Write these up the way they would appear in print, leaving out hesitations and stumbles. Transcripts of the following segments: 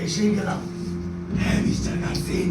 এসেই গেলাম। হ্যাঁ মিস্টার গার্সিন,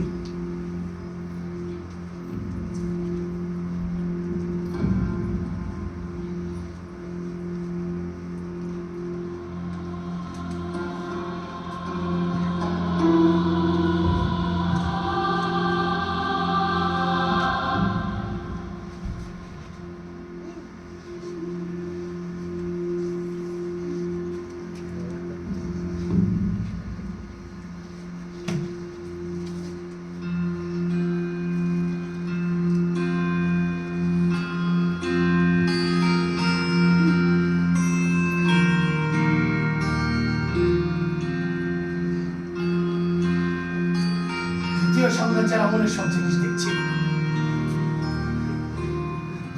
দ্বিতীয় সাম্রাজ্যের আমলের সব জিনিস দেখছি।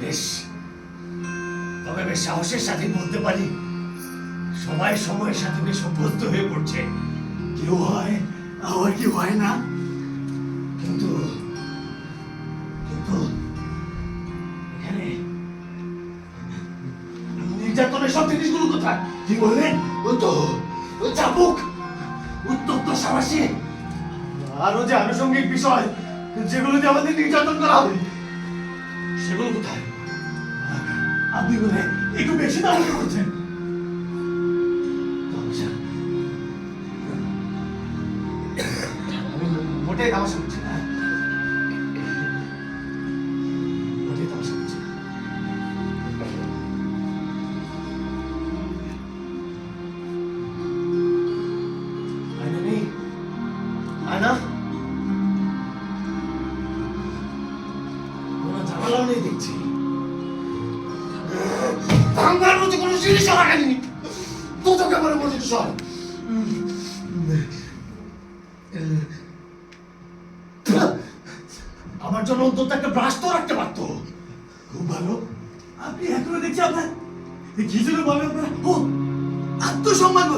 বেশ, তবে বেশ সাহসের সাথে বলতে পারি সবাই সময়ের সাথে বেশ অভ্যস্ত হয়ে পড়ছে। কেউ হয় আবার কেউ হয় না, কিন্তু কিন্তু এখানে নির্যাতনের সব জিনিসগুলো কোথায়? কি বললেন? ও তো চাবুক, উত্তপ্ত সাবাসী, আরো যে আনুষঙ্গিক বিষয় যেগুলোতে আমাদের নির্যাতন করা হবে, সেগুলো কোথায়? আপনি বলে একটু বেশি দাম করছেন। মোটেই তামাশা করছি না, মোটেই তামাশা করছি না। আয়না নেই? আয়না? কোনো জানালাও নেই দেখছি। ভাঙবার মতো কোনো জিনিসও রাখেনি। তো তোকে মনে মনে সব আমার জন্য অন্তত একটা ব্রাশ তো রাখতে পারতো। খুব ভালো, আপনি এখনো দেখছি আপনার কি জন্য বলে আপনার ও আত্মসম্মান।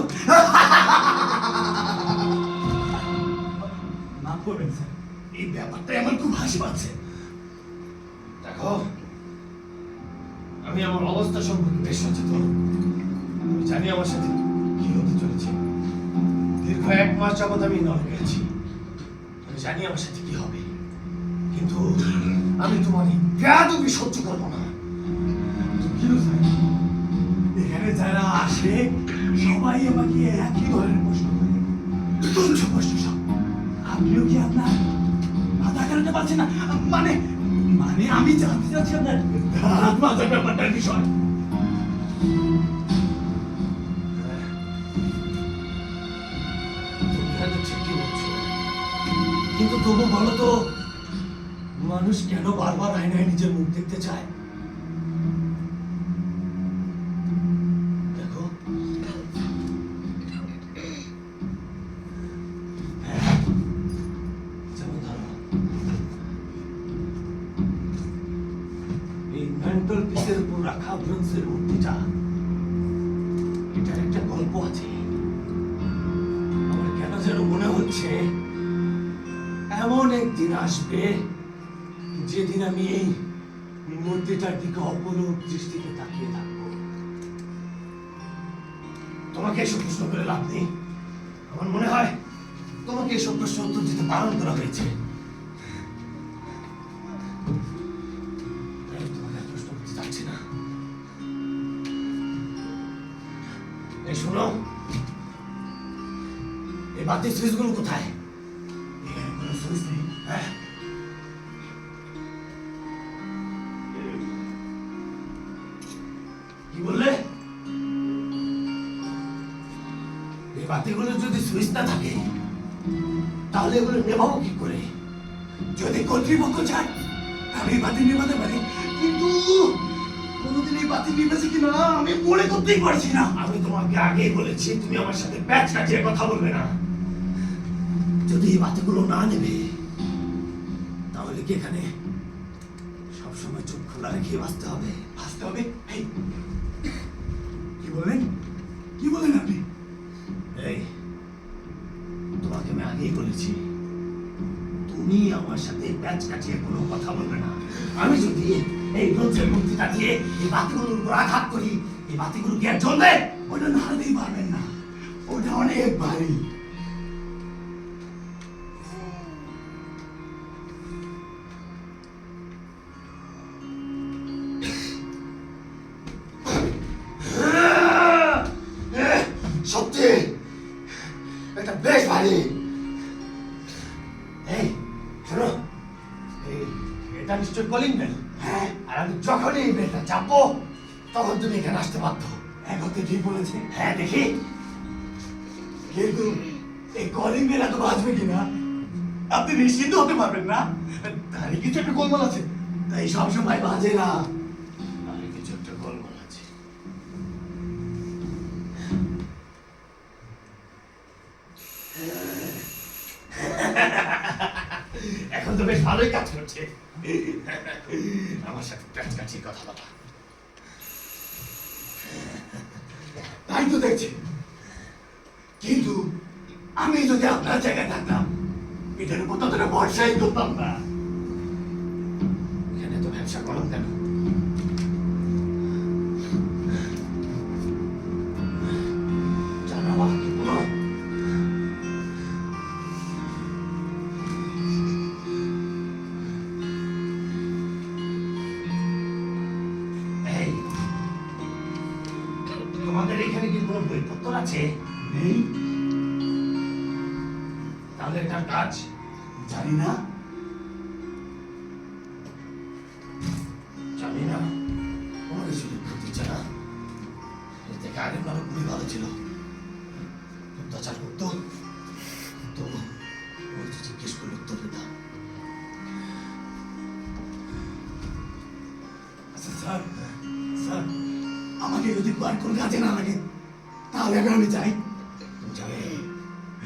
মাফ করবেন স্যার, এই ব্যাপারটাই আমার খুব হাসি পাচ্ছে। দেখো, আমি আমার অবস্থা সম্পর্কে বেশ সচেতন। আমি জানি আমার সাথে কি হতে চলেছে। দীর্ঘ 1 মাস যাবৎ আমি নরকে আছি। আমি জানি আমার সাথে কি হবে, কিন্তু আমি তোমার এই বেয়াদবি সহ্য করবো না। এখানে যারা আসে সবাই আমাকে একই ধরনের প্রশ্ন করে, তুচ্ছ প্রশ্ন সব। আপনিও কি আপনার মাথা কাটাতে পারছেন না? মানে মানে আমি জানতে চাচ্ছি আপনার মাথার ব্যাপারটার বিষয়। তুমি হয়তো ঠিকই বলছো, কিন্তু তবু বলো তো, মানুষ কেন বারবার আয়নায় নিজের মুখ দেখতে চায়? দেখো, যেমন ধরো এই মেন্টাল পিসের উপর রাখা ব্রোঞ্জের মূর্তিটা, এটার একটা গল্প আছে। আমার কেন যেন মনে হচ্ছে এমন একদিন আসবে যেদিন আমি এই মূর্তিটার দিকে অপরূপ দৃষ্টিতে তাকিয়ে থাকবো। তোমাকে এসব প্রশ্ন করে লাভ নেই। আমার মনে হয় তোমাকে এসব প্রশ্ন উত্তর দিতে বারণ করা হয়েছে। তোমাকে প্রশ্ন করতে চাচ্ছি না। এই শোনো, এই বাতির সুইচগুলো কোথায়? এখানে কোনো সুইচ নেই। হ্যাঁ, কি বললে? এই বাতিগুলো যদি সুইচ না থাকে তাহলে এগুলো নেভাবো কি করে? যদি কর্তৃপক্ষ চায় আমি বাতি নেভাতে পারি, কিন্তু কোনোদিন এই বাতি নিভেছে কিনা আমি মনে করতেই পারছি না। আমি তোমাকে আগেই বলেছি তুমি আমার সাথে প্যাচ কাটিয়ে কথা বলবে না। যদি এই বাতিগুলো না নেবে তাহলে কি এখানে সবসময় চোখ খোলা রেখে বাঁচতে হবে? বাঁচতে হবে? কি বললেন? কি বলেন আপনি? এই, তোমাকে আমি আগেই বলেছি তুমি আমার সাথে প্যাচ কাটিয়ে কোনো কথা বলবে না। আমি যদি এই ব্রোঞ্জের মূর্তিটা দিয়ে এই বাতিগুলোর উপর আঘাত করি, এই বাতিগুলো কি আর জ্বলবে? ওটা নাড়তেই পারবেন না, ওটা অনেক ভারী। পারি। এই শোনো, এটা নিশ্চয় কলিং বেল। হ্যাঁ, আর আমি যখনই এই বেলটা চাপবো তখন তুমি এখানে আসতে বাধ্য। হ্যাঁ, কথা ঠিক বলেছে। হ্যাঁ, দেখি কিন্তু এই কলিং বেল এত বাজবে কিনা আপনি নিশ্চিত হতে পারবেন না? তারই কিছু একটা গোলমাল আছে। তাই সবসময় বাজে না, তারই কিছু একটা গোলমাল আছে। এখন তো বেশ ভালোই কাজ করছে। আমার সাথে কাছাকাছির কথা বলা, তাই তো দেখছি। কিন্তু আমি যদি আপনার জায়গায় থাকতাম এটার উপর ততটা ভরসাই করতাম না। এখানে তো ব্যবসা করলাম কেন? জানা আমার কি বলো? এই, তোমাদের এখানে কি কোনো বইপত্র আছে? নেই? তাহলে এটার কাজ জানি না, কোনো কিছু লিখতে দিচ্ছে না। এর থেকে আগের মানুষ খুবই ভালো ছিল, অত্যাচার করতো, তো জিজ্ঞেস করলে উত্তর দিতাম। আচ্ছা স্যার, আমাকে যদি আর কোনো কাজে না লাগে তাহলে আমি যাই। তুমি যাবে?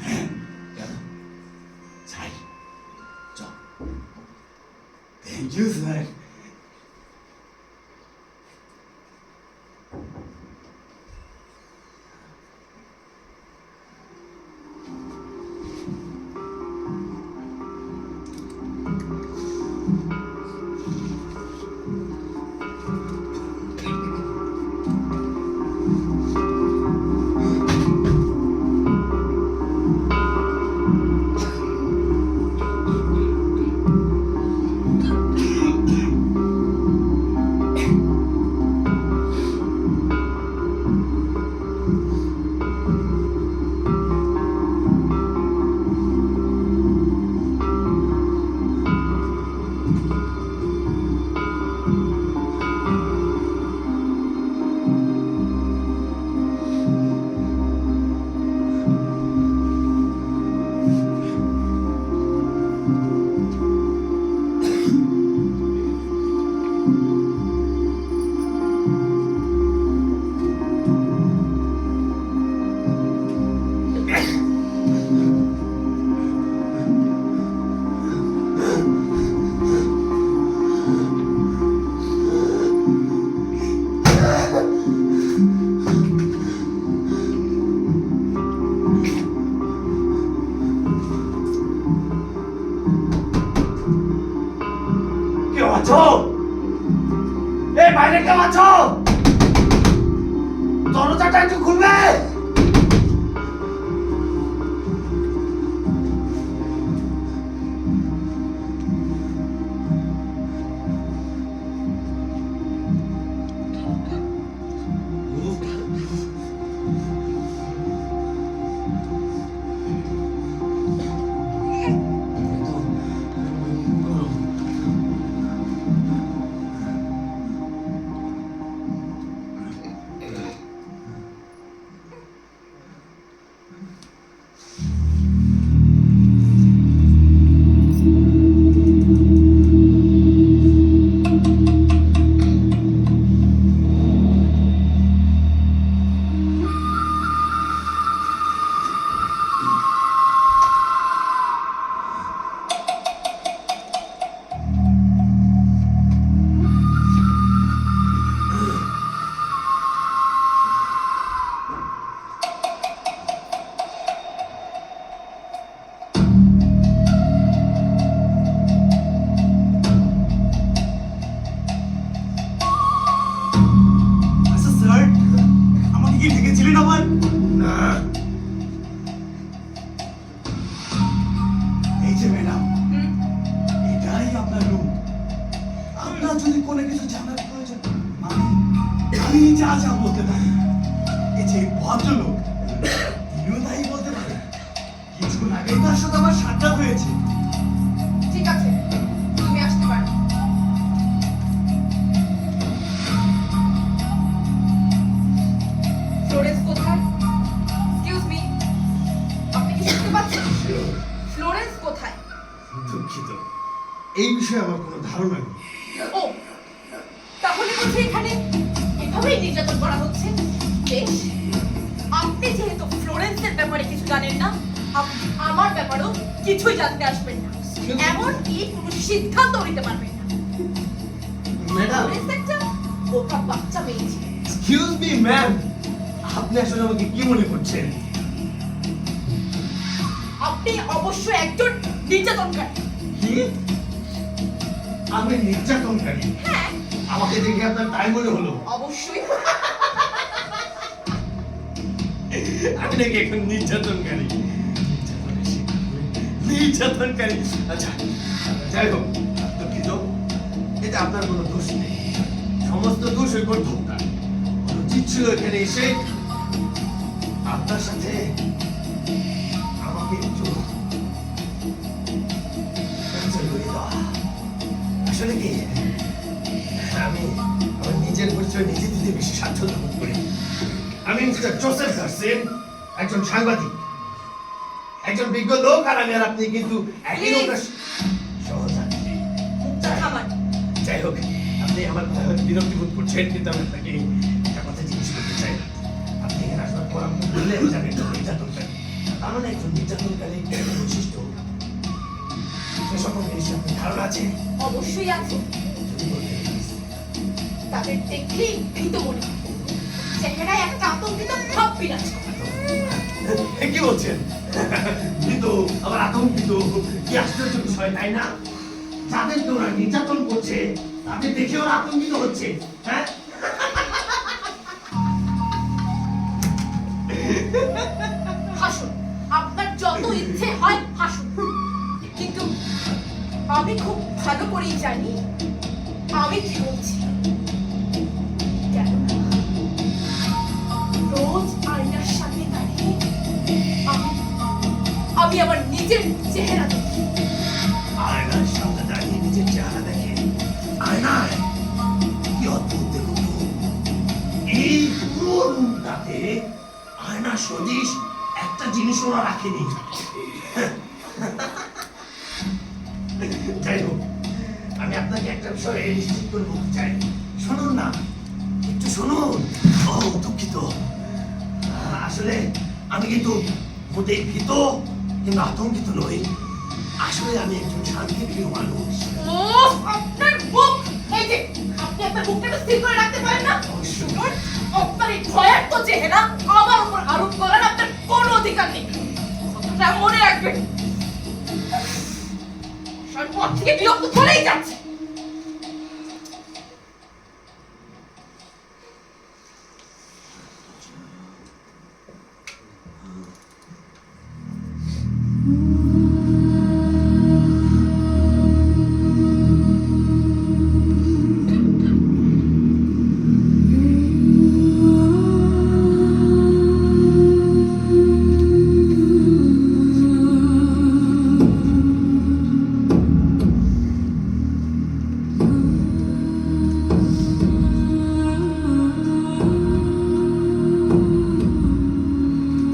হ্যাঁ, কেন যাই? চল। Thank you sir. বাইরে কেউ আছো? দরজাটা একটু খুলবে? বলতে পারে, এই যে ভদ্রলোক তিনিও তাই বলতে পারে। কিছু তার সাথে আমার সাক্ষাৎ হয়েছে। ঠিক আছে, তুমি আসতে পারো। ফ্লোরেন্স কোথায়? এক্সকিউজ মি, আপনি কি শুনতে পাচ্ছেন? ফ্লোরেন্স কোথায়? দুঃখিত, এই বিষয়ে আমার কোনো ধারণা নেই। ও, তাহলে বুঝি এখানে এভাবেই নির্যাতন করা হচ্ছে। বেশ, আপনি যেহেতু ফ্লোরেন্সের ব্যাপারে কিছু জানেন না, আপনি আমার ব্যাপারেও কিছুই জানতে আসবেন না, এমনকি কোনো সিদ্ধান্ত নিতে পারবেন না। ম্যাডাম, ফ্লোরেন্স একটা বোকা বাচ্চা মেয়ে ছিল। এক্সকিউজ মি ম্যাম, আপনি আসলে আমাকে কি মনে করছেন? আপনি অবশ্যই একজন নির্যাতনকারী। কি? আমি নির্যাতনকারী? হ্যাঁ, আমাকে দেখে আপনার তাই মনে হলো? অবশ্যই। আমি নাকি এখন নির্যাতনকারী? নির্যাতনকারী? আচ্ছা, যাই হোক, দুঃখিত, এটা আপনার কোনো দোষ নেই। সমস্ত দোষ ওই কর্তব্যটা। উচিত ছিল এখানে এসে আপনার সাথে আমাকে একটু পরিচয় করে দেওয়া। আসলে কি, আমি আমার নিজের পরিচয় নিজে দিতে বেশি স্বাচ্ছন্দ্য বোধ করি। আমি মিস্টার জোসেফ গার্সেন, একজন সাংবাদিক, একজন বিজ্ঞ লোক, আর আমি আর আপনি কিন্তু একই নৌকার সহযাত্রী। মুখটা থামান। যাই হোক, আপনি আমার কথা হয়তো বিরক্তি বোধ করছেন, কিন্তু আমি আপনাকে একটা কথা জিজ্ঞেস করতে চাই না। আপনি এখানে আসবার পর আপনি বললেন যে আমি একজন নির্যাতনকারী। তার মানে একজন নির্যাতনকারী বৈশিষ্ট্য সে সম্পর্কে নিশ্চয়ই আপনার ধারণা আছে? অবশ্যই আছে। যদি বলতেন please। তাদের দেখলেই ভীত মনে হয়। চেহারায় একটা আতঙ্কিত ভাব বিরাজ করে। কি বলছেন? কিন্তু আমার আতঙ্কিত, কি আশ্চর্য বিষয়, তাই না? যাদেরকে ওরা নির্যাতন করছে তাদের দেখে ওরা আতঙ্কিত হচ্ছে। হ্যাঁ, হাসুন, আপনার যত ইচ্ছে হয় হাসুন, কিন্তু আমি খুব ভালো করেই জানি আমি কি বলছি। কেননা রোজ আয়নার সামনে দাঁড়িয়ে আমি আমার নিজের চেহারা দেখি। আয়নার সামনে দাঁড়িয়ে নিজের চেহারা দেখে? আয়নায়? কি অদ্ভুত দেখুন তো, এই পুরো রুমটাতে আয়না সদৃশ একটা জিনিস ওরা রাখেনি। যাই হোক, আমি আপনাকে একটা বিষয়ে নিশ্চিত করে বলতে চাই। শুনুন না, একটু শুনুন। ও দুঃখিত, আসলে আমি কিন্তু মোটেই ভীত কিন্তু আতঙ্কিত নই। আসলে আমি একজন শান্তিপ্রিয় মানুষ। ওহ, আপনার মুখ! এই যে, আপনি আপনার মুখটা একটু স্থির করে রাখতে পারেন না? অবশ্যই। শুনুন, আপনার এই ভয়ার্থ চেহারা আমার উপর আরোপ করার আপনার কোনো অধিকার নেই। কথাটা মনে রাখবেন। পর থেকে বিরক্ত চলেই যাচ্ছে।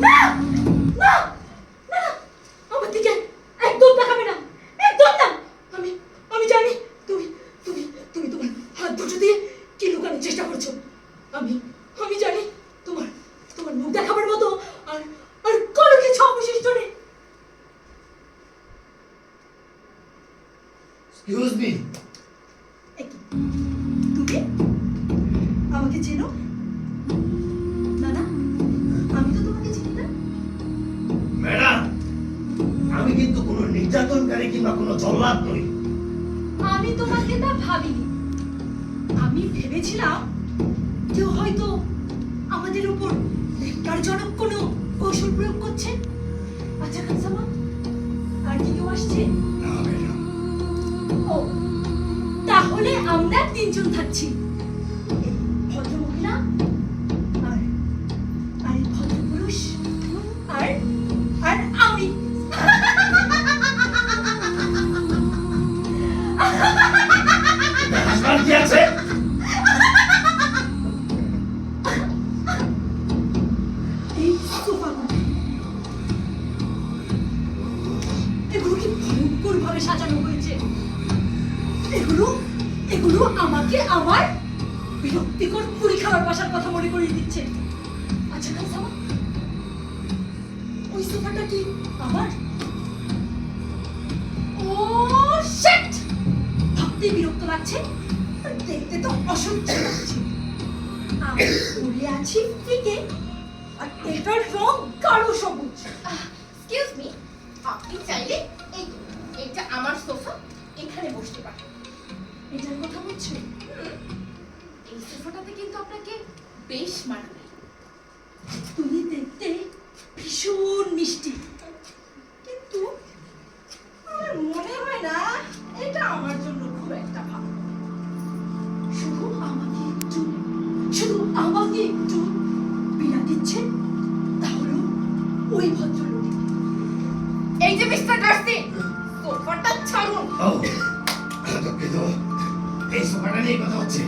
না! না! না! আমার দিকে একদম তাকাবে না! একদম না! আমি আমি জানি তুমি তুমি তুমি তোমার হাত দুটো দিয়ে কি লুকানোর চেষ্টা করছো। আমি আমি জানি তোমার তোমার মুখ দেখাবার মতো আর আর কোনো কিছু অবশিষ্ট নেই। এক্সকিউজ মি, এ কি? তুমি আমাকে চেনো? না না, আমি তো তোমাকে চিনি না। ম্যাডাম, আমি কিন্তু কোনো নির্যাতনকারী কিংবা কোনো জল্লাদ নই। আমি তোমাকে তা ভাবিনি। আমি ভেবেছিলাম কেউ হয়তো আমাদের উপর ধিক্কারজনক কোনো কৌশল প্রয়োগ করছে। আচ্ছা খানসামা, আর কি কেউ আসছে? না ম্যাডাম। ও, তাহলে আমরা তিনজন থাকছি। এই ভদ্রমহিলা আর আর এই ভদ্রপুরুষ আর আর আমি। বিরক্তিকর পুরি খাওয়ার বাসার কথা মনে করিয়ে দিচ্ছে। আচ্ছা খালসামা, ওই সোফাটা কি আমার? ও শিট! ভাবতে বিরক্ত লাগছে, আর দেখতে তো অসহ্য লাগছে। আমি পরে আছি ফিকে, আর এটার রং গাঢ় সবুজ। এক্সকিউজ মি, আপনি চাইলে এইটা আমার সোফা, এখানে বসতে পারেন। এটার কথা বলছো? এই সোফাটাতে কিন্তু আপনাকে বেশ মানাবে। তুমি দেখতে ভীষণ মিষ্টি, কিন্তু আমার মনে হয় না এটা আমার জন্য খুব একটা ভালো। শুধু আমাকে একটু বিনা দিচ্ছে, তাহলে ওই ভদ্রলোক। এই যে মিস্টার গার্সি, সোফাটা ছাড়ুন। ও দুঃখিত, এই সোফাটা নিয়ে কথা হচ্ছে।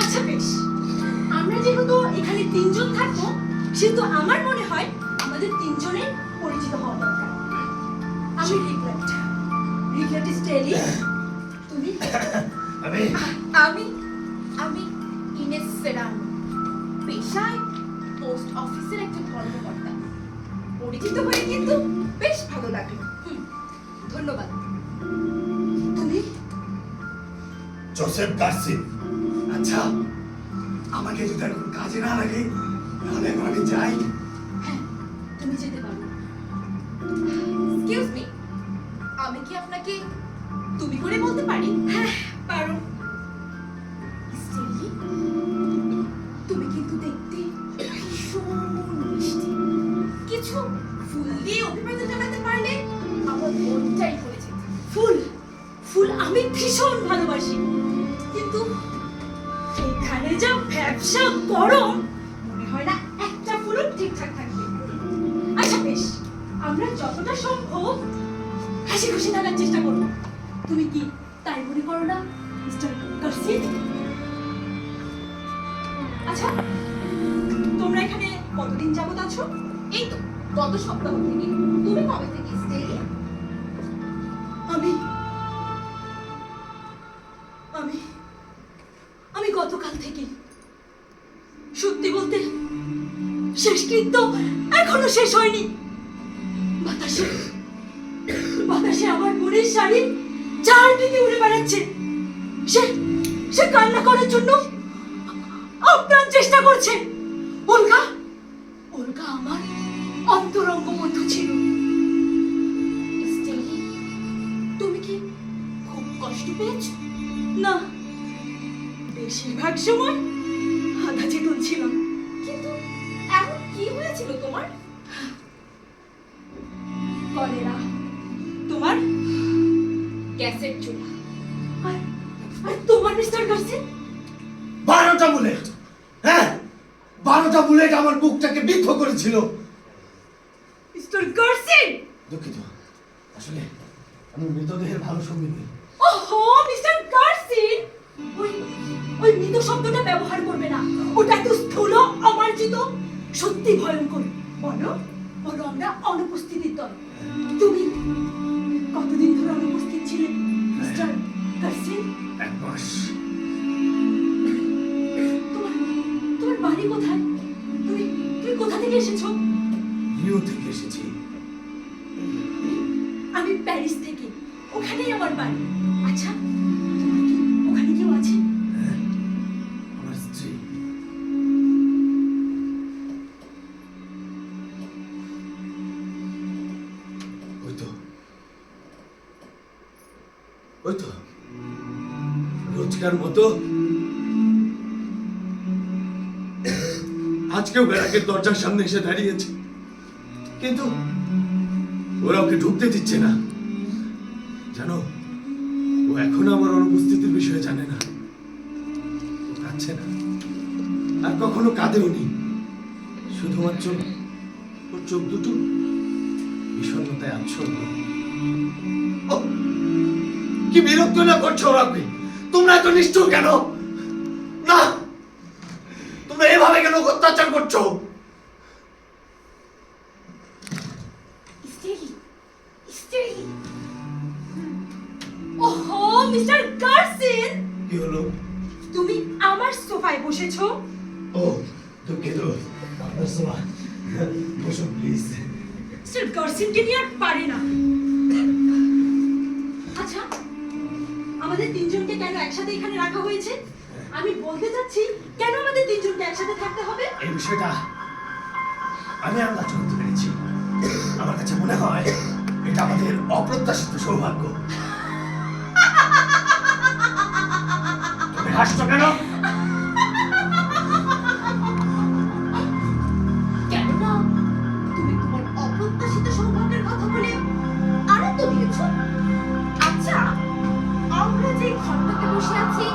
আচ্ছা বেশ, আমরা যেহেতু এখানে তিনজন থাকবো, সেহেতু আমার মনে হয় আমাদের তিনজনের পরিচিত হওয়া দরকার। আমি রিগ্রেট স্টেলি। তুমি? আমি আমি আমি ইনেস সেরান, পেশায় পোস্ট অফিসের একজন কর্মকর্তা। পরিচিত হয়ে কিন্তু বেশ ভালো লাগলো। ধন্যবাদ। তুমি? জোসেফ গার্সিন। আচ্ছা, আমাকে যদি এখন কাজে না লাগে তাহলে এখন আমি যাই। হ্যাঁ, তুমি যেতে পারো। এক্সকিউজ মি, আমি কি আপনাকে তুমি করে বলতে পারি? হ্যাঁ, পারো। স্টেলি, তুমি কিন্তু দেখতে ভীষণ মিষ্টি। কিছু ফুল দিয়ে অভিবাদন জানাতে পারলে আমার মনটাই ভরে যেত। ফুল আমি ভীষণ ভালোবাসি, কিন্তু এখানে যা ব্যবসা গরম, মনে হয় না একটা ফুলও ঠিকঠাক থাকবে। আচ্ছা বেশ, আমরা যতটা সম্ভব হাসি খুশি থাকার চেষ্টা করবো। তুমি কি তাই মনে করো না মিস্টার গার্সি? আচ্ছা, তোমরা এখানে কতদিন যাবত আছো? এই তো গত সপ্তাহ থেকে। তুমি কবে থেকে স্টেলি? আমি আমি আমি গতকাল থেকে। সত্যি বলতে শেষকৃত্য এখনো শেষ হয়নি। বাতাসে বাতাসে আমার বোনের শাড়ি চারদিকে উড়ে বেড়াচ্ছে। সে সে কান্না করার জন্য আপ্রাণ চেষ্টা করছে। অলগা অলগা আমার অন্তরঙ্গ বন্ধু ছিল। স্টেলি, তুমি কি খুব কষ্ট পেয়েছো? না, বেশিরভাগ সময় আধা চেতন ছিলাম। কিন্তু এমন কি হয়েছিল তোমার? কলেরা। তোমার? গ্যাসের চুলা। আর আর তোমার মিস্টার গার্সি? 12টা বুলেট। হ্যাঁ, 12টা বুলেট আমার বুকটাকে বিদ্ধ করেছিল। মিস্টার গার্সি! দুঃখিত, আসলে আমি মৃতদেহের ভালো সঙ্গী নই। ওহো মিস্টার গার্সি, ওই মৃত শব্দটা ব্যবহার করবে না। ওটা তো স্থূল, অমার্জিত, সত্যি ভয়ঙ্কর। বলো বলো, আমরা অনুপস্থিতির দল। তুমি কতদিন ধরে অনুপস্থিত ছিলে মিস্টার গার্সি? 1 মাস। তোমার বাড়ি কোথায়? তুমি তুমি কোথা থেকে এসেছো? রিও থেকে এসেছি। আমি প্যারিস থেকে। ওখানেই আমার বাড়ি। আচ্ছা, তোমার কি ওখানে কেউ আছে? হ্যাঁ, আমার স্ত্রী। ওই তো রোজকার মতো আজকেও ব্যারাকের দরজার সামনে এসে দাঁড়িয়েছে, কিন্তু ওরা ওকে ঢুকতে দিচ্ছে না। জানো, ও এখনো আমার অনুপস্থিতির বিষয়ে জানে না। ও কাঁদছে না, আর কখনো কাঁদেও নি। শুধুমাত্র ওর চোখ দুটো বিষণ্ণতায় আচ্ছন্ন। ওহ, কি বিরক্ত না করছো ওরাকে? তোমরা এত নিষ্ঠুর কেন? না, তোমরা এভাবে কেন অত্যাচার করছো? স্টেলি, স্টেলি, মিস্টার গার্সিন, কি হলো? তুমি আমার সোফায় বসেছো। ও দুঃখিত, আপনার সময় বসুন প্লিজ। মিস্টার গার্সিনকে নিয়ে আর পারি না। আচ্ছা, আমাদের তিনজনকে কেন একসাথে এখানে রাখা হয়েছে? আমি বলতে চাচ্ছি, কেন আমাদের তিনজনকে একসাথে থাকতে হবে? এই বিষয়টা আমি আন্দাজ করতে পেরেছি। আমার কাছে মনে হয় এটা আমাদের অপ্রত্যাশিত সৌভাগ্য। তুমি হাসছো কেন? কেননা তুমি তোমার অপ্রত্যাশিত সৌভাগ্যের কথা বলে আনন্দ দিয়েছো। আচ্ছা, আমরা যে ঘরটাতে বসে আছি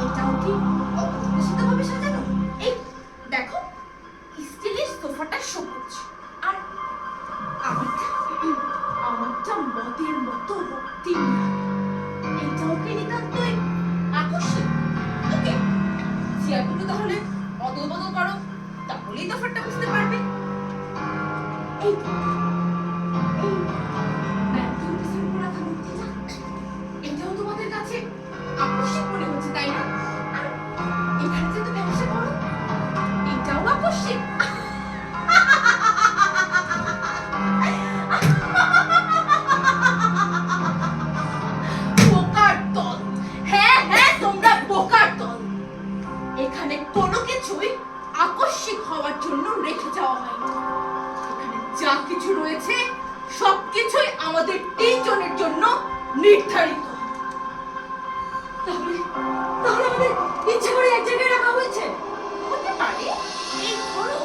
এটাও কি অপ্রত্যাশিতভাবে সাজানো? এই দেখো, স্টিলের সোফাটা সবুজ আর আমারটা মদের মতো রক্তিম। এটাও কি নিতান্তই আকর্ষণ? ওকে, চেয়ারগুলো তাহলে অদল বদল করো, তাহলেই তফাৎটা বুঝতে পারবে। এই এই ম্যাথিউ ডিসেম্বর রাখা মূর্তিটা, এটাও তোমাদের কাছে আকর্ষণ মনে হচ্ছে, তাই না? আর এখানে যে তুমি ব্যবসা করো, এটাও আকর্ষণ। বোকার দল। হ্যাঁ হ্যাঁ, তোমরা বোকার দল। এখানে কোনো কিছুই আকস্মিক হওয়ার জন্য রেখে যাওয়া হয়নি। এখানে যা কিছু রয়েছে সবকিছুই আমাদের তিনজনের জন্য নির্ধারিত। তাহলে তাহলে আমাদের ইচ্ছে করে এক জায়গায় রাখা হয়েছে। হতে পারে। এই ধরো,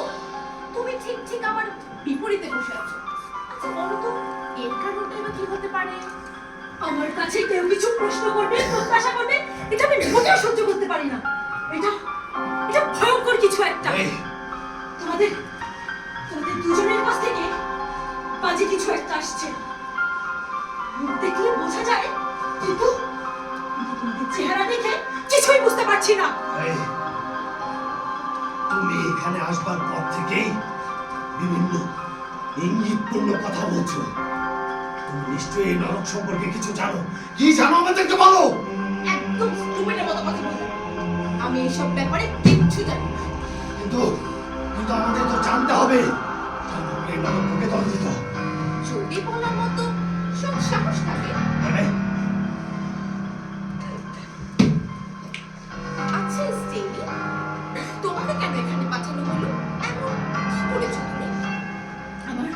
তুমি ঠিক ঠিক আমার বিপরীতে বসে আছো। আচ্ছা বলো তো, এর কারণটা এবার কি হতে পারে? আমার কাছে কেউ কিছু প্রশ্ন করবে, প্রত্যাশা করবে, এটা আমি মোটেও সহ্য করতে পারি না। এটা এটা ভয়ঙ্কর কিছু একটা। এই, তোমাদের তোমাদের দুজনের কাছ থেকে বাজে কিছু একটা আসছে। মুখ দেখলে বোঝা যায়, কিন্তু তোমাদের চেহারা দেখে কিছুই বুঝতে পারছি না। এই, তুমি এখানে আসবার পর থেকেই বিভিন্ন ইঙ্গিতপূর্ণ কথা বলছো। তুমি নিশ্চয়ই এই নরক সম্পর্কে কিছু জানো। কি জানো আমাদেরকে বলো। একদম স্টুপিডের মতো কথা বলছো। আমি এইসব ব্যাপারে কিচ্ছু জানি না। কিন্তু কিন্তু আমাদের তো জানতে হবে। এই নরক থেকে দল দিত যদি বলার মতো সব সাহস থাকে। মানে আচ্ছা স্টেলি, তোমাকে কেন এখানে পাঠানো হলো? এমন কি করেছো তুমি? আমার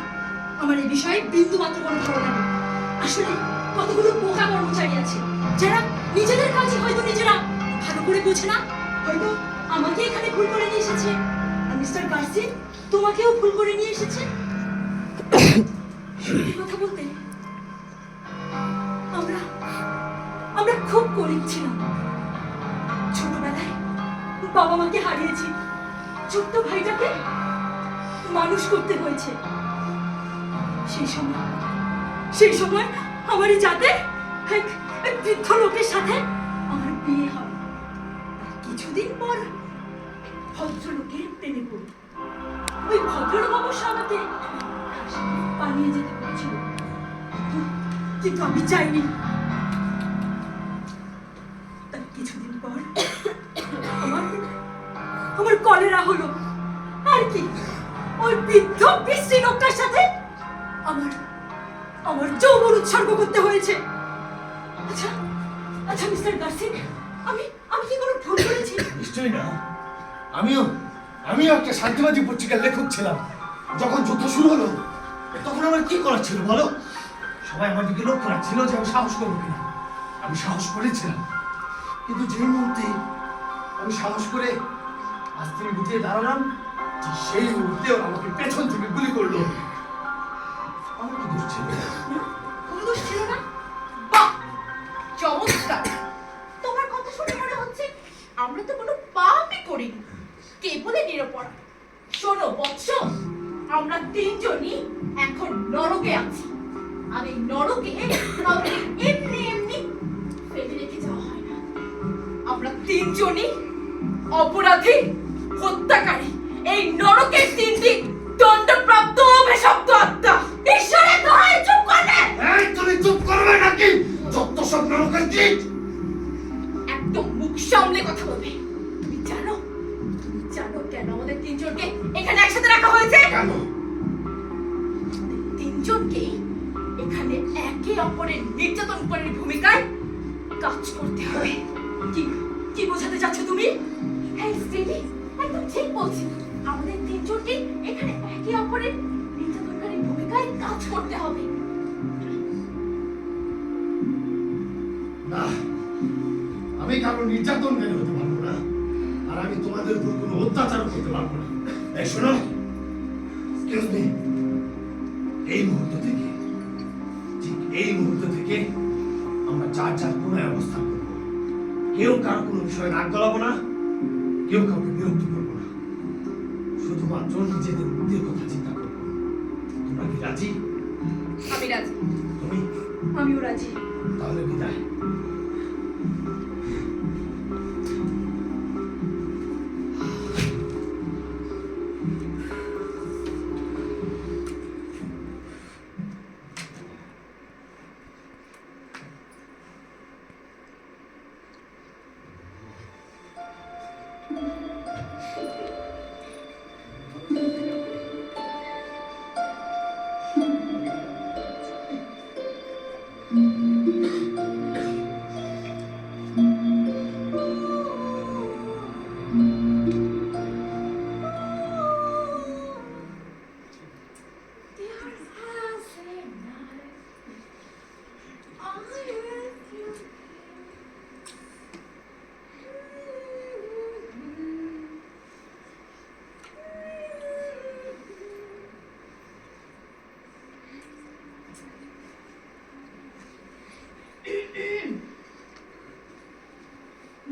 আমার এই বিষয়ে বিন্দু মাত্র কোনো ধারণা নেই। আসলে কতগুলো বোকা কর্মচারী আছে যারা নিজেদের কাজই হয়তো নিজেরা ভালো করে বোঝে না। হয়তো আমাকে এখানে ভুল করে নিয়ে এসেছে, আর মিস্টার গার্সিন তোমাকেও ভুল করে নিয়ে এসেছে। সত্যি কথা বলতে, আমরা আমরা খুব গরিব ছিলাম। ছোটবেলায় বাবা মাকে হারিয়েছি, ছোট্ট ভাইটাকে মানুষ করতে হয়েছে। সেই সময় আমার জাতে এক বৃদ্ধ লোকের সাথে আমার বিয়ে হয়। কিছুদিন পর ভদ্রলোকের প্রেমে পড়ি। ওই ভদ্রলোক অবশ্য আমাকে পালিয়ে যেতে বলছিল, কিন্তু আমি চাইনি। তার কিছুদিন পর আমার আমার কলেরা হলো। আর কি, ওই বৃদ্ধ বিশ্রী লোকটার সাথে আমার আমার যৌবন উৎসর্গ করতে হয়েছে। আচ্ছা আচ্ছা মিস্টার গার্সিন, আমি আমি কি কোনো ভুল করেছি? নিশ্চয়ই না। আমিও একটা শান্তিবাদী পত্রিকার লেখক ছিলাম। যখন যুদ্ধ শুরু হলো তখন আমার কি করার ছিল বলো? সবাই আমার দিকে লক্ষ্য রাখছিল যে আমি সাহস করবো কিনা। আমি সাহস করেছিলাম, কিন্তু যে মুহূর্তে আমি সাহস করে আস্তে গুটিয়ে দাঁড়ালাম, ঠিক সেই মুহূর্তে ওরা আমাকে পেছন থেকে গুলি করলো। আমার কি দোষ ছিল? কোনো দোষ ছিল না? বাহ, চমৎকার। তোমার কথা শুনে মনে হচ্ছে আমরা তো কোনো পাপই করিনি, কেবলই নিরপরাধ। শোনো বৎস, আমরা তিনজনই এখন নরকে আছি। আর এই নরকে কাউকে এমনি এমনি ফেলে রেখে যাওয়া হয় না। আমরা তিনজনই অপরাধী, হত্যাকারী, এই নরকের তিনটি দণ্ডপ্রাপ্ত অভিশপ্ত আত্মা। ঈশ্বরের দোহাই, চুপ করবে! এই, তুমি চুপ করবে নাকি? যত সব নরকের কীট কাজ করতে হবে। কি কি বোঝাতে চাচ্ছ তুমি? হ্যাঁ স্টেলি, একদম ঠিক বলছি। আমাদের তিনজনকে এখানে একে অপরের নির্যাতনকারী ভূমিকায় কাজ করতে হবে। না, আমি কারো নির্যাতনকারী হতে পারবো না, আর আমি তোমাদের উপর কোনো অত্যাচার করতে পারবো না। এই শোনো, এক্সকিউজ মি, এই মুহূর্ত থেকে, ঠিক এই মুহূর্ত থেকে আমরা যার যার কোনায় অবস্থান করবো। কেউ কারো কোনো বিষয়ে নাক গলাবো না, কেউ কাউকে বিরক্ত করবো না, শুধুমাত্র নিজেদের মুক্তির কথা চিন্তা করবো। তোমরা কি রাজি? আমি রাজি। তুমি? আমিও রাজি। তাহলে বিদায়।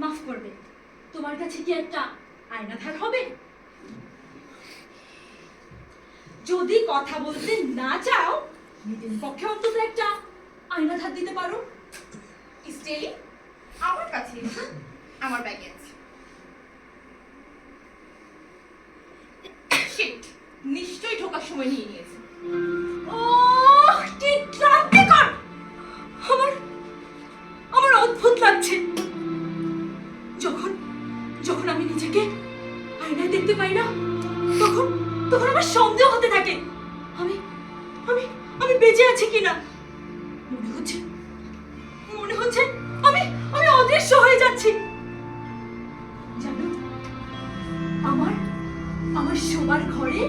মাফ করবে, তোমার কাছে কি একটা আয়না ধার হবে? যদি কথা বলতে না চাও, নিজের পক্ষে অন্তত একটা আয়না ধার দিতে পারো। স্টেলি, আমার কাছে এসো, আমার ব্যাগে আছে। শিট, নিশ্চয়ই ঢোকার সময় নিয়ে নিয়েছে। ওহ, কি ক্লান্তিকর! আমার আমার অদ্ভুত লাগছে। যখন যখন আমি নিজেকে আয়নায় দেখতে পাই না, তখন তখন আমার সন্দেহ হতে থাকে আমি আমি আমি বেঁচে আছি কিনা। মনে হচ্ছে আমি আমি অদৃশ্য হয়ে যাচ্ছি। জানো, আমার আমার শোবার ঘরে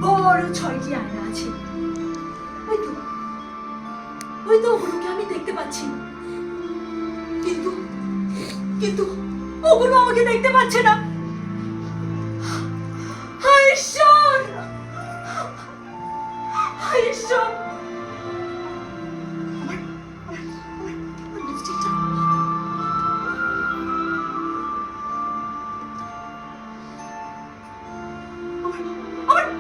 বড় 6টি আয়না আছে। ওই তো ওগুলোকে আমি দেখতে পাচ্ছি, কিন্তু কিন্তু ওগুলো আমাকে দেখতে পাচ্ছে না। হায় ঈশ্বর! হায় ঈশ্বর! আমার লিপস্টিকটা।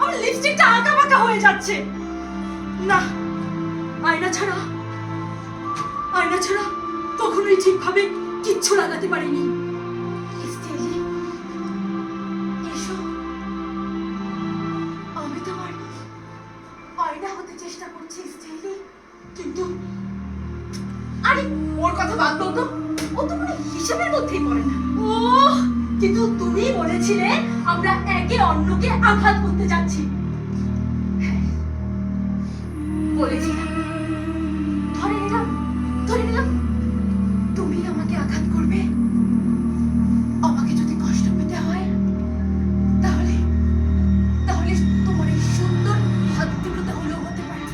আমার লিপস্টিকটা আঁকা বাঁকা হয়ে যাচ্ছে। না, আয়না ছাড়া কখনোই ঠিকভাবে কিচ্ছু লাগাতে পারিনি। স্টেলি, এসো। আমি তোমার আয়না হতে চেষ্টা করছি স্টেলি, কিন্তু আরে ওর কথা বাদ দাও তো, ও তো কোনো হিসেবের মধ্যেই পড়ে না। ও, কিন্তু তুমি বলেছিলে আমরা একে অন্যকে আঘাত করতে যাচ্ছি। হ্যাঁ, বলেছিলাম। ধরে নিলাম তুমি আমাকে আঘাত করবে। আমাকে যদি কষ্ট পেতে হয়, তাহলে তোমার এই সুন্দর হাত দুটোতে হলেও হতে পারে।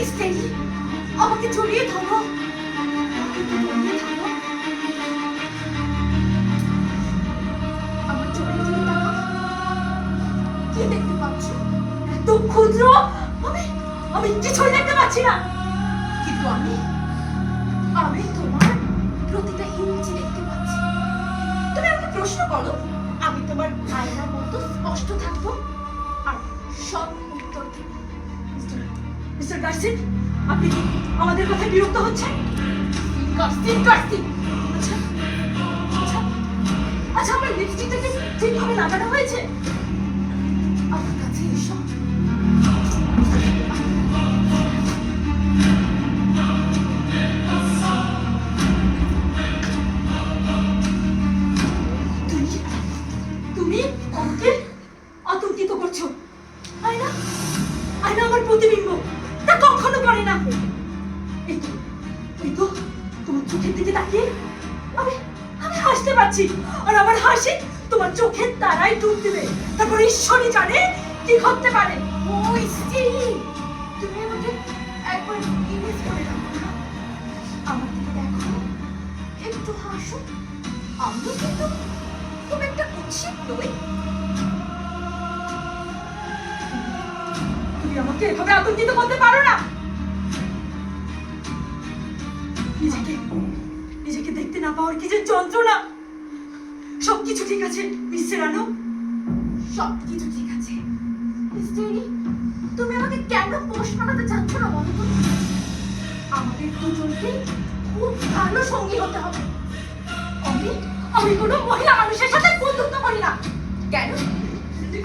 স্টেলি, আমাকে জড়িয়ে ধরো, আমার চোখের দিকে তাকাও। কি দেখতে পাচ্ছ? এত ক্ষুদ্র, আমি কিছুই দেখতে পাচ্ছি না। কিন্তু আমি তোমার প্রতিটা ইঞ্চি দেখতে পাচ্ছি। তুমি আমাকে প্রশ্ন করো, আমি তোমার আয়নার মতো স্পষ্ট থাকবো আর সব উত্তর দেব। মিস্টার গার্সিন, আপনি কি আমাদের কথায় বিরক্ত হচ্ছেন? কার্সি, আচ্ছা আচ্ছা আচ্ছা, আমার লিপস্টিকটা কি ঠিকভাবে লাগানো হয়েছে? আমার কাছে এসো। তুমি আমাকে আতঙ্কিত করছো। আয়না আমার প্রতিবিম্ব, তা কখনো পারে না। এই তো তোমার চোখের দিকে তাকিয়ে আমি আমি হাসতে পারছি, আর আমার হাসি তোমার চোখের তারাই ডুব দিবে। তারপর ঈশ্বরই জানে কি ঘটতে পারে। ওই স্ত্রী, তুমি আমাকে একবার ইমেজ করে রাখো না। আমার দিকে দেখো, একটু হাসো। আমিও কিন্তু খুব একটা কুৎসিত নই। তুমি আমাকে এভাবে আতঙ্কিত করতে পারো না। নিজেকে নিজেকে দেখতে না পাওয়ার কি যে যন্ত্রণা। সবকিছু ঠিক আছে মিস সেরানো? সবকিছু ঠিক আছে। স্ত্রী, তুমি আমাকে কেন পোষ মানাতে চাচ্ছ না বলো তো? আমাদের দুজনকে খুব ভালো সঙ্গী হতে হবে। আমি আমি কোনো মহিলা মানুষের সাথে বন্ধুত্ব করি না। কেন?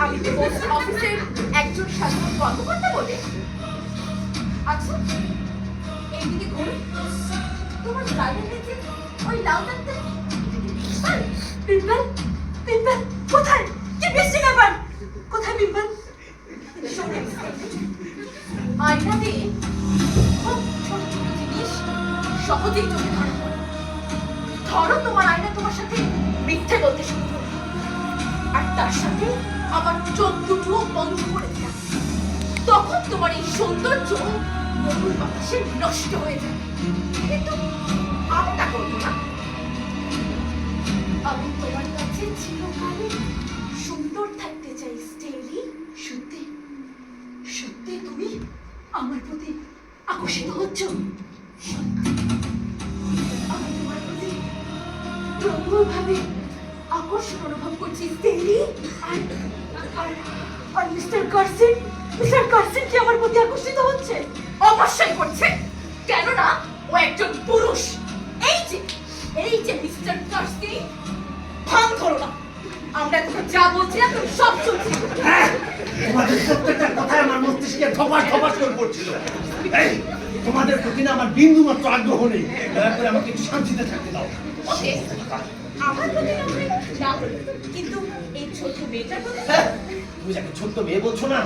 আমি কি পোস্ট অফিসের একজন সাধারণ কর্মকর্তা বলে? আচ্ছা, এইদিকে ঘুরে তোমার গাড়ির নিচে ওই লাল দাগটা কি? পিম্পল, পিম্পল কোথায়? কি বৃষ্টি ব্যাপার? কোথায় পিম্পল? শোনো, আয়না দিয়ে খুব ছোট ছোট জিনিস সহজেই চোখে ধরা পড়ে। ধরো তোমার আয়না তোমার সাথে মিথ্যে বলতে শুরু করলো, আর তার সাথে আমার চোখ দুটো বন্ধ করে দিলাম। তখন তোমার এই সৌন্দর্য মধুর বাতাসে নষ্ট হয়ে যাবে। কিন্তু আমি তা করবো না। আমি তোমার কাছে চিরকালে সুন্দর থাকতে চাই স্টেলি। সত্যি সত্যি তুমি আমার প্রতি আকর্ষিত হচ্ছ? আমি তোমার প্রতি প্রবলভাবে আকর্ষণ অনুভব করছি স্টেলি। আর আর আর মিস্টার কার্সিন, মিস্টার কার্সিন কি আমার প্রতি আকর্ষিত হচ্ছে? অবশ্যই করছে, কেননা ও একজন পুরুষ। এই যে মিস্টার কার্সি, ভাঙ করো না। আমরা তোকে যা বলছিলাম তুমি সব শুনছি। হ্যাঁ, তোমাদের প্রত্যেকটা কথায় আমার মস্তিষ্কে ধপাস ধপাস করে পড়ছিল। এই, তোমাদের প্রতি না আমার বিন্দু মাত্র আগ্রহ নেই। দয়া করে আমাকে একটু শান্তিতে থাকতে দাও। ওকে, আমার প্রতি না হলে, কিন্তু এই ছোট্ট মেয়েটার প্রতি হ্যাঁ, তুমি যাকে ছোট্ট মেয়ে বলছো না,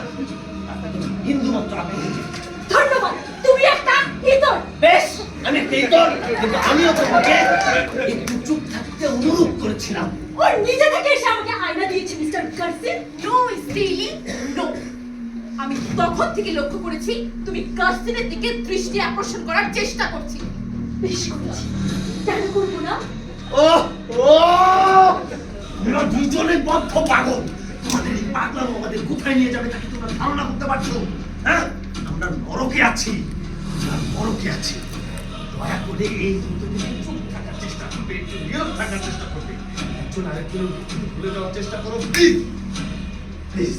আপনাকে বিন্দু মাত্র আগ্রহ নেই। ধন্যবাদ, তুমি একটা ইতর। বেশ, আমি একটা ইতর, কিন্তু আমিও তোমাকে একটু চুপ থাকতে অনুরোধ করেছিলাম। ওর নিজে থেকে এসে আমাকে আয়না দিয়েছে মিস্টার কার্সিন। নো স্টেলি, নো। আমি তখন থেকে লক্ষ্য করেছি তুমি কার্সিনের দিকে দৃষ্টি আকর্ষণ করার চেষ্টা করছি। বেশ করেছি, কেন করবো না? ও ও, তোমরা দুজনে বদ্ধ পাগল। তোমাদের এই পাগলামো আমাদের কোথায় নিয়ে যাবে তাকে তোমরা ধারণা করতে পারছো? হ্যাঁ, আমরা নরকে আছি, আমরা নরকে আছি। দয়া করে এই মুহূর্তে চুপ থাকার চেষ্টা করবে, একটু নীরব থাকার চেষ্টা করবে। একজন আরেকজনের ভুলে যাওয়ার চেষ্টা করো, প্লিজ প্লিজ।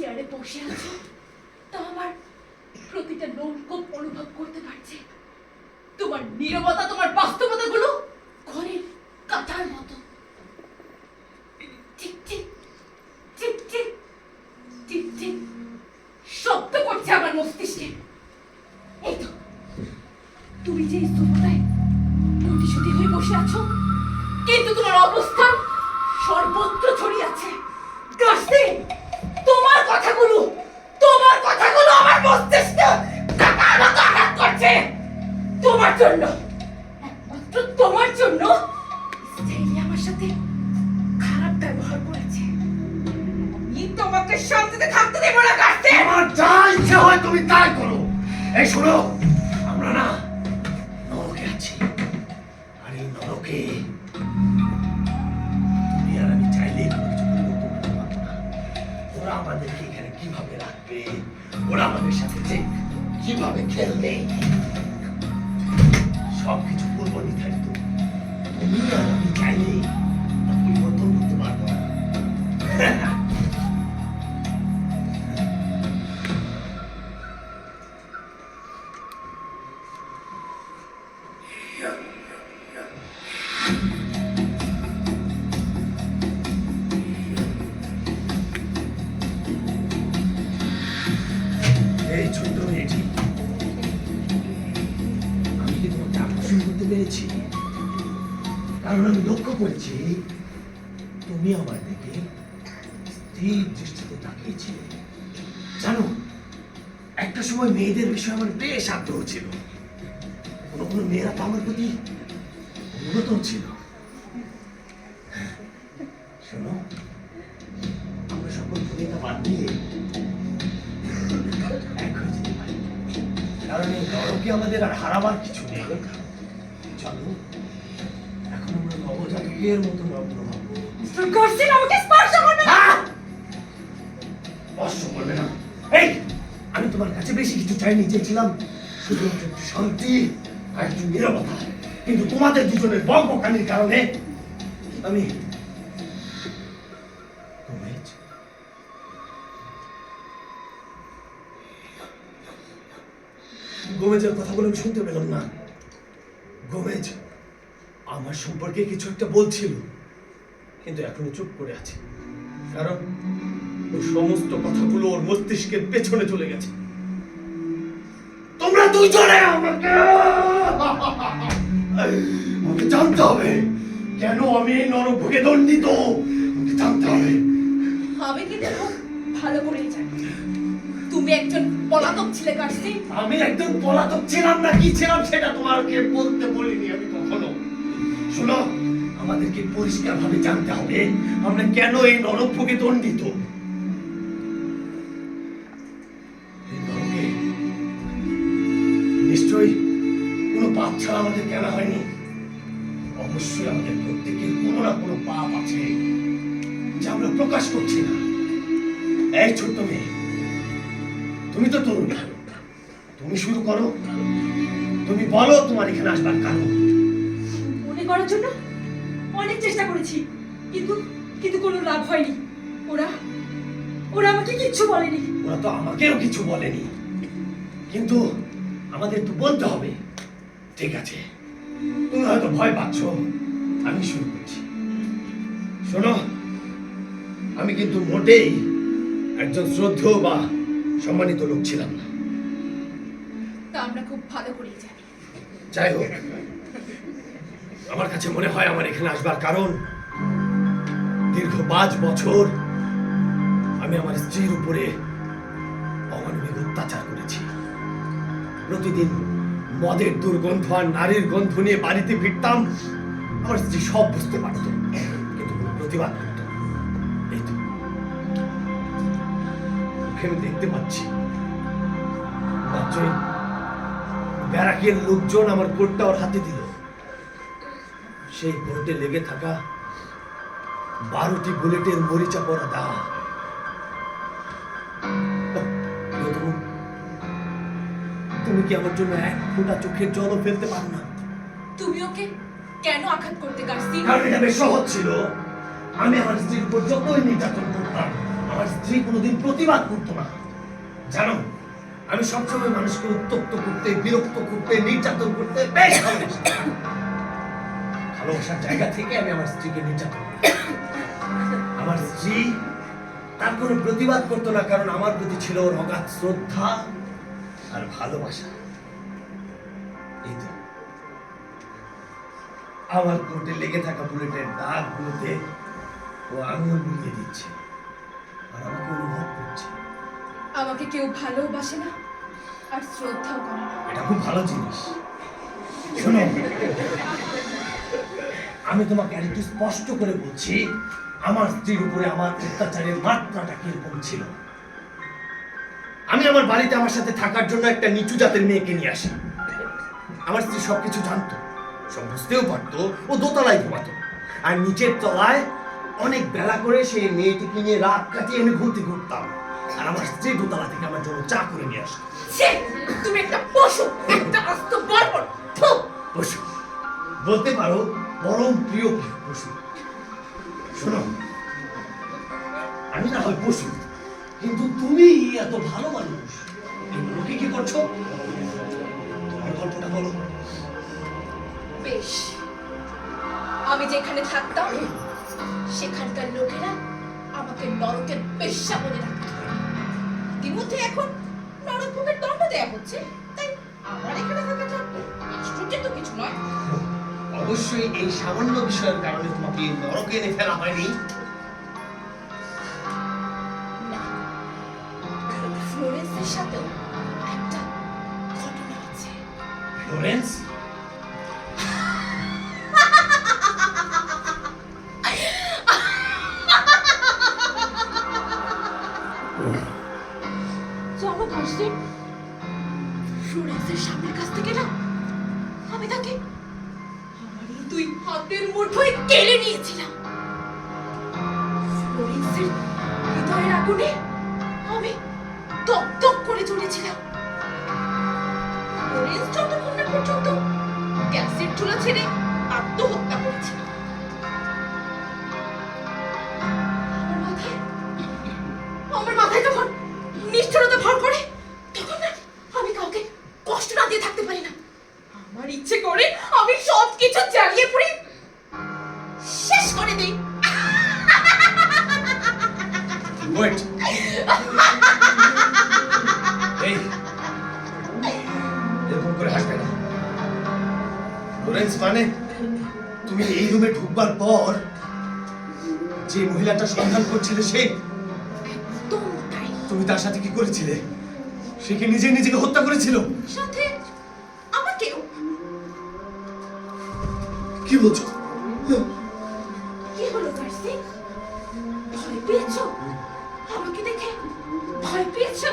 চেয়ারে বসে আছো, তা আমার প্রতিটা লোমকূপ অনুভব করতে পারছে। তোমার নীরবতা, তোমার বাস্তবতা গুলো ঘরের কাঁথার মতো। ঠিক ঠিক ঠিক ঠিক ঠিক ঠিক শব্দ করছে আমার মস্তিষ্কে। এই তো তুমি যে স্তূপটায় প্রতিশোধী হয়ে বসে আছো, কিন্তু তোমার অবস্থান সর্বত্র ছড়িয়ে আছে। কাশি, তোমার কথাগুলো আমার মস্তিষ্কে কাঁটার মতো আঘাত করছে। তোমার জন্য, একমাত্র তোমার জন্য স্টেইলি আমার সাথে খারাপ ব্যবহার করেছে। আমি তোমাকে শান্তিতে থাকতে দেবো না কাশি। আমার যা ইচ্ছে হয় তুমি তাই করো। এই শোনো, আমরা না নরকে আছি, আর এই নরকে তুমি আর আমি চাইলেই কোনো কিছু পরিবর্তন করতে পারবো না। ওরা আমাদেরকে এখানে কিভাবে রাখবে, ওরা আমাদের সাথে যে কিভাবে খেলবে, সবকিছু পূর্ব নির্ধারিত। তুমি আর আমি চাইলেই তা পরিবর্তন করতে পারবো না। এই ছোট্ট মেয়েটি, আমি কি তোমাকে আকর্ষণ করতে পেরেছি? কারণ আমি লক্ষ্য করেছি তুমি আমার দিকে স্থির দৃষ্টিতে তাকিয়েছিলে। জানো, একটা সময় মেয়েদের বিষয়ে আমার বেশ আগ্রহ ছিল। কোনো কোনো মেয়েরা তো আমার প্রতি অনুগত ছিল। শোনো, আমরা সকল ভূমিকা বাদ দিয়ে এক হয়ে যেতে পারি, কারণ এই নরকে আমাদের আর হারাবার কিছু নেই। চলো, এখন আমরা নবজাতকের মতো নগ্ন হব। মিস্টার কার্সিন, আমাকে স্পর্শ করবে না। স্পর্শ করবে না? এই, আমি তোমার কাছে বেশি কিছু চাইনি, চেয়েছিলাম শুধুমাত্র একটু শান্তি আর একটু নীরবতা। কিন্তু তোমাদের দুজনের বকবকানির কারণে আমি গোমেজের কথাগুলো আমি শুনতে পেলাম না। গোমেজ আমার সম্পর্কে কিছু একটা বলছিল, কিন্তু এখনো চুপ করে আছে, কারণ ওই সমস্ত কথাগুলো ওর মস্তিষ্কের পেছনে চলে গেছে। তোমরা দুজনে আমাকে জানতে হবে কেন আমি এই নরকভোগে দণ্ডিত। আমাকে জানতে হবে। আমি কিন্তু খুব ভালো করেই জানি তুমি একজন পলাতক ছিলে কাশি। আমি একজন পলাতক ছিলাম না কি ছিলাম সেটা তোমাকে বলতে বলিনি আমি কখনো। শোনো, আমাদেরকে পরিষ্কার ভাবে জানতে হবে আমরা কেন এই নরকভোগে দণ্ডিত। এই নরকে নিশ্চয়ই কোনো পাপ ছাড়া আমাদের কেনা হয়নি। অবশ্যই আমাদের প্রত্যেকের কোনো না কোনো পাপ আছে যা আমরা প্রকাশ করছি না। এই ছোট্ট মেয়ে, তুমি তো তরুণ, তুমি শুরু করো। তুমি বলো তোমার এখানে আসবার কারণ। মনে করার জন্য অনেক চেষ্টা করেছি, কিন্তু কিন্তু কোনো লাভ হয়নি। ওরা ওরা আমাকে কিচ্ছু বলেনি। ওরা তো আমাকেও কিছু বলেনি, কিন্তু আমাদের তো বলতে হবে। ঠিক আছে, তুমি হয়তো ভয় পাচ্ছ, আমি শুরু করছি। শোনো, আমি কিন্তু মোটেই একজন শ্রদ্ধেয় বা সম্মানিত লোক ছিলাম না। তা আমরা খুব ভালো করেই জানি। যাই হোক, আমার কাছে মনে হয় আমার এখানে আসবার কারণ দীর্ঘ 5 বছর আমি আমার স্ত্রীর উপরে অমানবিক অত্যাচার করেছি। প্রতিদিন মদের দুর্গন্ধ আর নারীর গন্ধ নিয়ে বাড়িতে ফিরতাম। আমার স্ত্রী সব বুঝতে পারত, কিন্তু কোনো প্রতিবাদ করত না। এই তো আমি দেখতে পাচ্ছি, মাত্রই ব্যারাকের লোকজন আমার কোটটা ওর হাতে দিল। সেই কোটে লেগে থাকা 12টি বুলেটের মরিচা পড়া দাগ। তুমি কি আমার জন্য এক ফোঁটা চোখের জলও ফেলতে পারো না? তুমি ওকে কেন আঘাত করতে কাশি? কারণ এটা বেশ সহজ ছিল। আমি আমার স্ত্রীর উপর যতই নির্যাতন করতাম আমার স্ত্রী কোনোদিন প্রতিবাদ করতো না। জানো, আমি সবসময় মানুষকে উত্তপ্ত করতে, বিরক্ত করতে, নির্যাতন করতে বেশ ভালোবাসতাম। ভালোবাসার জায়গা থেকে আমি আমার স্ত্রীকে নির্যাতন করি। আমার স্ত্রী তার কোনো প্রতিবাদ করতো না, কারণ আমার প্রতি ছিল ওর অগাধ শ্রদ্ধা আর ভালোবাসা। এই তো আমার কোটে লেগে থাকা বুলেটের দাগগুলোতে ও আঙুল বুলিয়ে দিচ্ছে আর আমাকে অনুভব করছে। আমাকে কেউ ভালোবাসে না আর শ্রদ্ধাও করে না। এটা খুব ভালো জিনিস। শোনো, আমি তোমাকে আরেকটু স্পষ্ট করে বলছি, আমার স্ত্রীর উপরে আমার অত্যাচারের মাত্রাটা কিরকম ছিল। আমি আমার বাড়িতে আমার সাথে থাকার জন্য একটা নিচু জাতের মেয়েকে নিয়ে আসি। আমার স্ত্রী সবকিছু জানতো, সব বুঝতেও পারতো। ও দোতলায় ঘুমাতো আর নিচের তলায় অনেক বেলা করে সেই মেয়েটিকে নিয়ে রাত কাটিয়ে আমি ঘুরতে ঘুরতাম। আর আমার স্ত্রী দোতলা থেকে আমার জন্য চা করে নিয়ে আসতো। ছি, তুমি একটা পশু, একটা আস্ত বর্বর। থু! পশু বলতে পারো, পরম প্রিয় পশু। শোনো, আমি না হয় পশু, কিন্তু তুমি এত ভালো মানুষ, এগুলো কি করছো? তোমার গল্পটা বলো। বেশ, আমি যেখানে থাকতাম সেখানকার লোকেরা আমাকে নরকের পেশা বলে ডাকত। ইতিমধ্যে এখন নরক ভোগের দণ্ড দেয়া হচ্ছে, তাই আমার এখানে থাকাটা আশ্চর্যের তো কিছু নয়। অবশ্যই এই সামান্য বিষয়ের কারণে তোমাকে নরকে এনে ফেলা হয়নি। না, ফ্লোরেন্সের সাথেও একটা ঘটনা আছে। ফ্লোরেন্স? জানো কার্সি, ফ্লোরেন্সের স্বামীর কাছ থেকে না আমি তাকে আমার এই দুই হাতের মুঠোয় কেড়ে নিয়েছিলাম। ফ্লোরেন্সের হৃদয়ের আগুনে আমি দপদপ করে চলেছিলাম। ফ্লোরেন্স যতক্ষণ না পর্যন্ত গ্যাসের চুলা ছেড়ে আত্মহত্যা করেছিল। আমার মাথায় যখন নিষ্ঠুরতা ভর করে, তখন না আমি কাউকে কষ্ট না দিয়ে থাকতে পারি না। আমার ইচ্ছে করে আমি সবকিছু জ্বালিয়ে পুড়ে শেষ করে দেই। ওয়েট, এই এরকম করে হাসবে না। ফ্লোরেন্স মানে তুমি এই রুমে ঢুকবার পর যে মহিলাটা সন্ধান করছিলে সে? একদম তাই। তুমি তার সাথে কি করেছিলে? সে কি নিজেকে হত্যা করেছিল? সাথে আমাকেও। কি বলছো? কি হলো কার্সি? ভয় পেয়েছো? আমাকে দেখে ভয় পেয়েছো?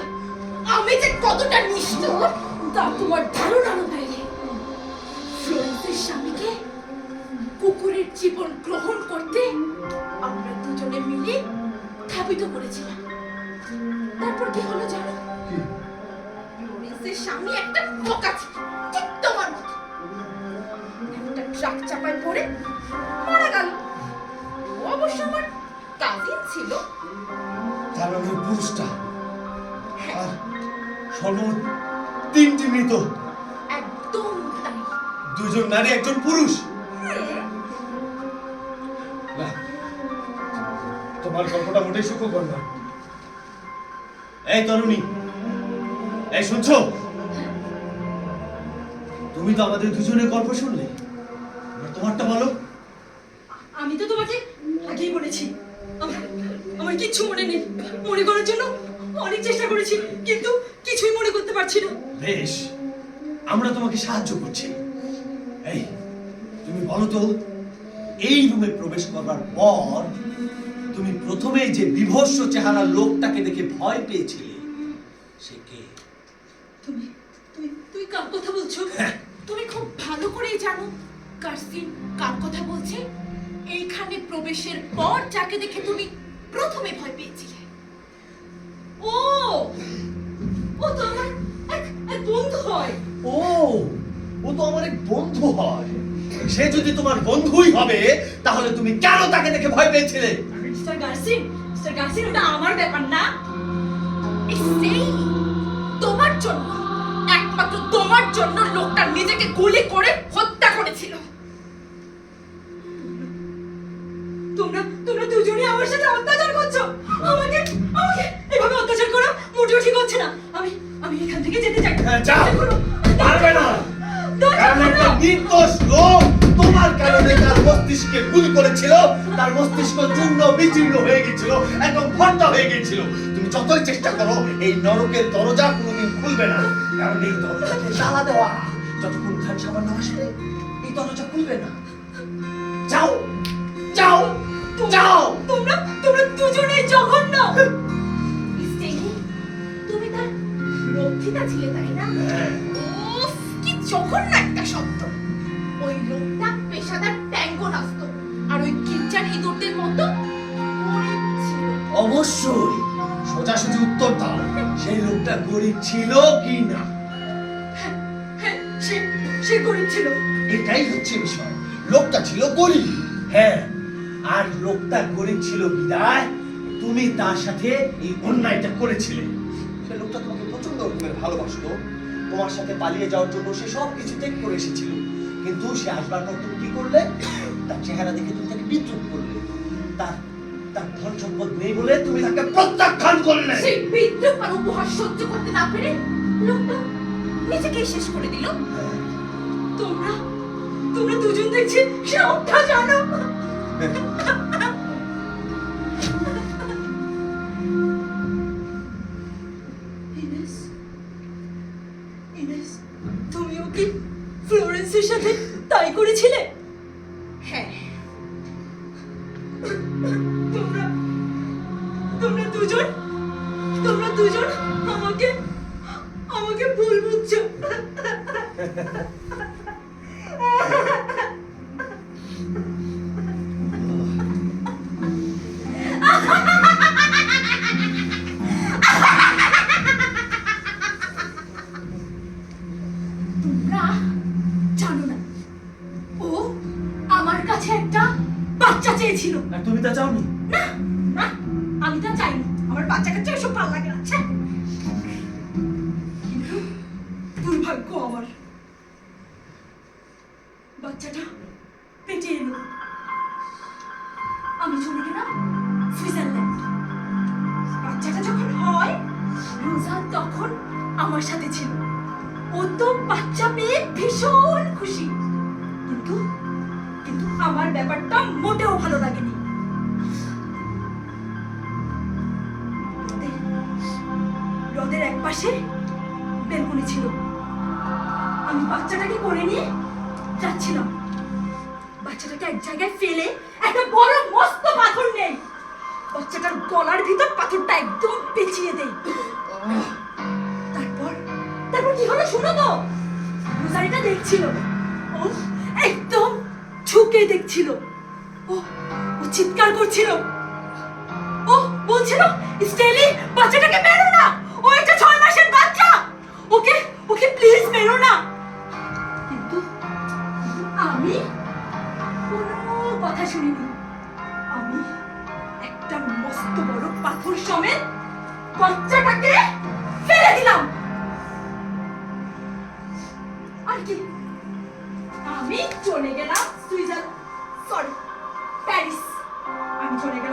আমি যে কতটা নিষ্ঠুর তা তোমার ধারণারও বাইরে। ফ্লোরেন্সের স্বামীকে কুকুরের জীবন গ্রহণ করতে আমরা দুজনে মিলে ধাবিত করেছিলাম। তারপর কি হলো জানো? ফ্লোরেন্সের স্বামী একটা বোকা ছিল, ঠিক তোমার মতো। একটা ট্রাক চাপায় পড়ে মারা গেল। ও অবশ্য আমার কাজিন ছিল। তার মানে ওই পুরুষটা আর সর্বমোট 3টি মৃত। একদম তাই। 2 জন নারী, 1 জন পুরুষ। না, তোমার গল্পটা মোটেই সুখকর না। এই তরুণী, এই শুনছো? তুমি তো আমাদের দুজনের গল্প শুনলে, এবার তোমারটা বলো। আমি তো তোমাকে আগেই বলেছি, আমার কিচ্ছু মনে নেই। মনে করার জন্য অনেক চেষ্টা করেছি, কিন্তু কিছুই মনে করতে পারছি না। বেশ, আমরা তোমাকে সাহায্য করছি। এই তুমি বলো তো, এই রুমে প্রবেশ করবার পর তুমি প্রথমে যে বিভৎস চেহারা লোকটাকে দেখে ভয় পেয়েছিলে সে কে? তুমি তুমি তুমি কার কথা বলছো? তুমি খুব ভালো করেই জানো কার্সিন কার কথা বলছে। এইখানে প্রবেশের পর যাকে দেখে তুমি প্রথমে ভয় পেয়েছিলে। ও ও তো আমার এক বন্ধু হয়। ও তো আমার এক বন্ধু হয়। সে যদি তোমার বন্ধুই হবে তাহলে তুমি কেন তাকে দেখে ভয় পেয়েছিলে? মিস্টার গার্সিন, মিস্টার গার্সিয়া, ওটা আমার ব্যাপার না। এই সেই তোমার জন্য, একমাত্র তোমার জন্য লোকটা নিজেকে গুলি করে হত্যা করেছিল। তোমরা তোমরা দুজনেই আমার সাথে অত্যাচার করছো। আমাকে আমাকে এভাবে অত্যাচার করা মোটেও ঠিক হচ্ছে না। আমি আমি এখান থেকে যেতে চাই। যাও, করো। পারবে না। দরজা কারণ একটা খোলো। নির্দোষ লোক তোমার কারণে তার মস্তিষ্কে গুলি করেছিল, তার মস্তিষ্ক চূর্ণ বিচূর্ণ হয়ে গেছিল, একদম ভর্তা হয়ে গেছিল। তুমি যতই চেষ্টা করো এই নরকের দরজা কোনোদিন খুলবে না, কারণ এই দরজাকে তালা দেওয়া। যতক্ষণ খান সাবান না আসবে এই দরজা খুলবে না। যাও যাও যাও। তোমরা তোমরা দুজনেই জঘন্য। স্টেলি, তুমি তার রক্ষিতা ছিলে, তাই না? হ্যাঁ। উফ, কি জঘন্য একটা শব্দ। ওই লোকটা পেশাদার ট্যাঙ্গো নাচতো, আর ওই গির্জার ইঁদুরদের মতো গরিব ছিল। অবশ্যই সোজাসুজি উত্তর দাও, সেই লোকটা গরিব ছিল কি না? হ্যাঁ, সে সে গরিব ছিল। এটাই হচ্ছে বিষয়, লোকটা ছিল গরিব। হ্যাঁ, আর লোকটা গরিব ছিল বিদায় তুমি তার সাথে এই অন্যায়টা করেছিলে। সে লোকটা তোমাকে প্রচন্ড রকমের ভালোবাসতো, তোমার সাথে পালিয়ে যাওয়ার জন্য সে সব কিছু ত্যাগ করে এসেছিল। কিন্তু সে আসবার পর তুমি কি করলে? তার চেহারা দেখে তুমি তাকে বিদ্রুপ করলে। তার তার ধন সম্পদ নেই বলে তুমি তাকে প্রত্যাখ্যান করলে। সেই বিদ্রুপ আর উপহাস সহ্য করতে না পেরে লোকটা নিজেকেই শেষ করে দিল। তোমরা তোমরা দুজন দেখছি সবটা জানো। ইনেস, ইনেস, তুমিও কি ফ্লোরেন্সের সাথে তাই করেছিলে? হ্যাঁ, তোমরা তোমরা দুজন তোমরা দুজন আমাকে আমাকে ভুল বুঝছো। তোমরা জানো না, ও আমার কাছে একটা বাচ্চা চেয়েছিল। আর তুমি তা চাওনি? না না, আমি তা চাইনি। আমার বাচ্চা কাচ্চা এসব ভালো লাগে না। ছ্যা। কিন্তু দুর্ভাগ্য আমার, বাচ্চাটা পেটে এলো। আমি চলে গেলাম সুইজারল্যান্ড। বাচ্চাটা যখন হয়, রোজা তখন আমার সাথে ছিল। ও তো বাচ্চা পেয়ে ভীষণ খুশি, কিন্তু কিন্তু আমার ব্যাপারটা মোটেও ভালো লাগেনি। হ্রদের এক পাশে বেলকনি ছিল। আমি বাচ্চাটাকে করে নিয়ে যাচ্ছিলাম। বাচ্চাটাকে এক জায়গায় ফেলে একটা বড় মস্ত পাথর নেই, বাচ্চাটার গলার ভিতর পাথরটা একদম পেঁচিয়ে দেই। তারপর তারপর কি হলো শোনো তো। রোজারিটা দেখছিল, ও একদম ঝুঁকে দেখছিল। ও ও চিৎকার করছিল। ও বলছিল, স্টেলি, বাচ্চাটাকে মেরো না, ও একটা 6 মাসের বাচ্চা, ওকে ওকে প্লিজ মেরো না। কিন্তু আমি কোনো কথা শুনিনি। আমি একটা মস্ত বড় পাথর সমেত বাচ্চাটাকে ফেলে দিলাম। আর কি, আমি চলে গেলাম